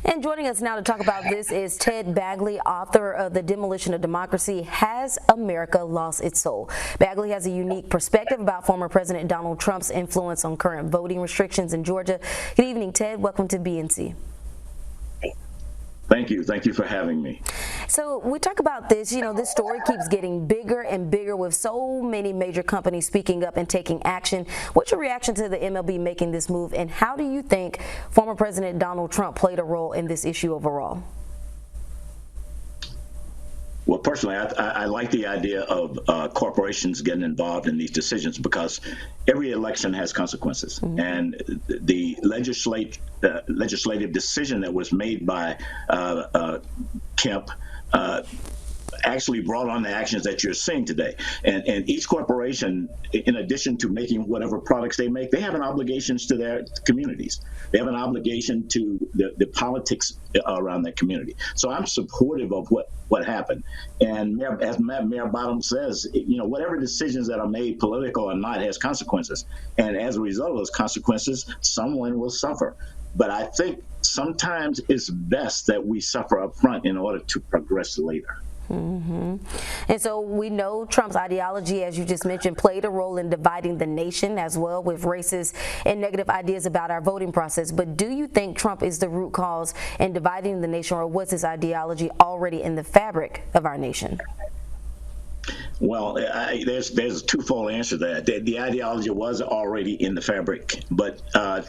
And joining us now to talk about this is Ted Bagley, author of The Demolition of Democracy, Has America Lost Its Soul? Bagley has a unique perspective about former President Donald Trump's influence on current voting restrictions in Georgia. Good evening, Ted. Welcome to BNC. Thank you. Thank you for having me. So we talk about this, this story keeps getting bigger and bigger with so many major companies speaking up and taking action. What's your reaction to the MLB making this move, and how do you think former President Donald Trump played a role in this issue overall? Well, personally, I like the idea of corporations getting involved in these decisions because every election has consequences. Mm-hmm. And the legislative decision that was made by Kemp actually brought on the actions that you're seeing today. And each corporation, in addition to making whatever products they make, they have an obligation to their communities. They have an obligation to the politics around that community. So I'm supportive of what happened. And as Mayor Bottom says, whatever decisions that are made, political or not, has consequences. And as a result of those consequences, someone will suffer. But I think sometimes it's best that we suffer up front in order to progress later. Mm-hmm. And so we know Trump's ideology, as you just mentioned, played a role in dividing the nation as well, with racist and negative ideas about our voting process. But do you think Trump is the root cause in dividing the nation, or was his ideology already in the fabric of our nation? Well, there's a twofold answer to that. The ideology was already in the fabric, but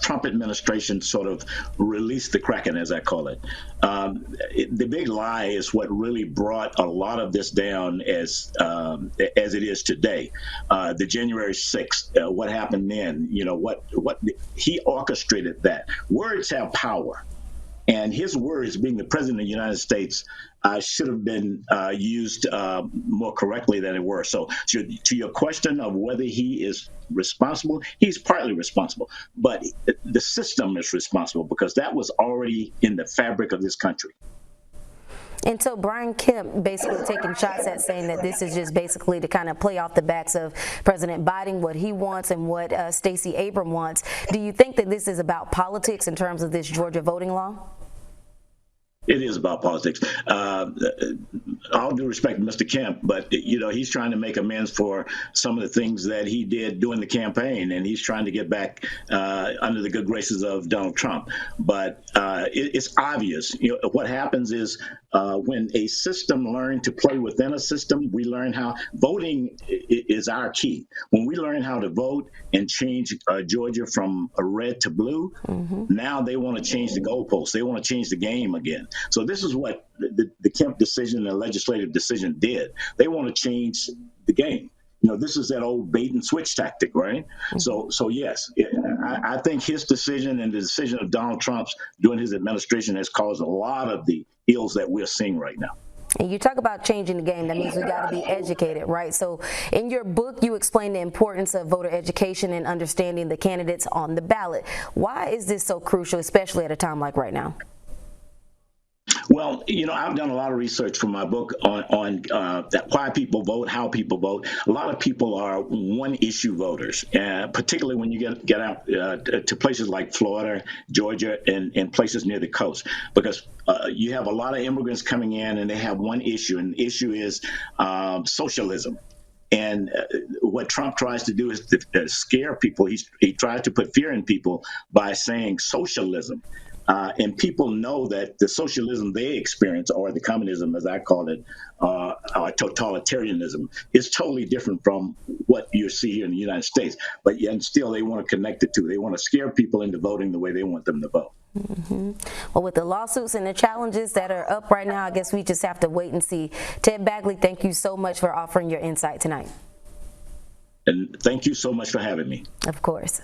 Trump administration sort of released the Kraken, as I call it. The big lie is what really brought a lot of this down as it is today. The January 6th, what happened then? What he orchestrated that. Words have power. And his words, being the president of the United States, should have been used more correctly than it were. So to your question of whether he is responsible, he's partly responsible. But the system is responsible because that was already in the fabric of this country. And so Brian Kemp basically taking shots at saying that this is just basically to kind of play off the backs of President Biden, what he wants and what Stacey Abrams wants. Do you think that this is about politics in terms of this Georgia voting law? It is about politics. All due respect to Mr. Kemp, but he's trying to make amends for some of the things that he did during the campaign, and he's trying to get back under the good graces of Donald Trump. But it's obvious. What happens is when a system learns to play within a system, we learn how voting is our key. When we learn how to vote and change Georgia from red to blue, mm-hmm. Now they want to change the goalposts. They want to change the game again. So this is what the Kemp decision, the legislative decision, did. They want to change the game. This is that old bait and switch tactic, right? Mm-hmm. So yes, I think his decision and the decision of Donald Trump's during his administration has caused a lot of the ills that we're seeing right now. And you talk about changing the game. That means we got to be educated, right? So in your book, you explain the importance of voter education and understanding the candidates on the ballot. Why is this so crucial, especially at a time like right now? Well, I've done a lot of research for my book on why people vote, how people vote. A lot of people are one-issue voters, particularly when you get out to places like Florida, Georgia, and places near the coast, because you have a lot of immigrants coming in, and they have one issue, and the issue is socialism. And what Trump tries to do is to scare people. He tries to put fear in people by saying socialism. And people know that the socialism they experience, or the communism, as I call it, or totalitarianism, is totally different from what you see here in the United States. But yet still they want to connect it to. They want to scare people into voting the way they want them to vote. Mm-hmm. Well, with the lawsuits and the challenges that are up right now, I guess we just have to wait and see. Ted Bagley, thank you so much for offering your insight tonight. And thank you so much for having me. Of course.